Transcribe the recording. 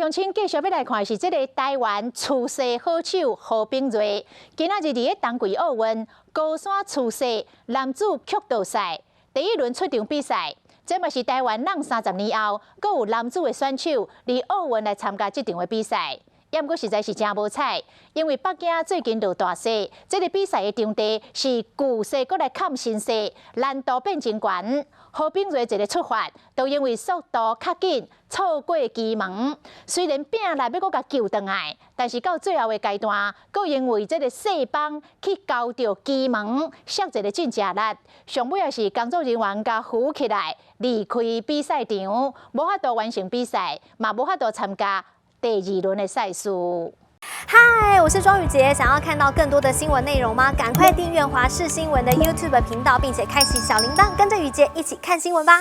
乡亲继续要来看的是这个台湾厨师好手何炳瑞，今仔日伫咧冬季奥运高山厨师男子曲道赛第一轮出场比赛，这嘛是台湾让30年后，阁有男子的选手伫奥运来参加这场的比赛。也毋过实在是真无彩，因为北京最近落大雪，这个比赛的场地是旧雪阁来砍新雪，难度变真悬。何炳瑞一个出发，都因为速度较紧，错过机门。虽然拼力要阁甲救回来，但是到最后的阶段，阁因为这个雪崩去交着机门，摔一个真正力。上尾也是工作人员甲扶起来，离开比赛场，无法度完成比赛，嘛无法度参加第2轮的赛事。嗨，我是庄宇杰。想要看到更多的新闻内容吗？赶快订阅华视新闻的 YouTube 频道，并且开启小铃铛，跟着宇杰一起看新闻吧。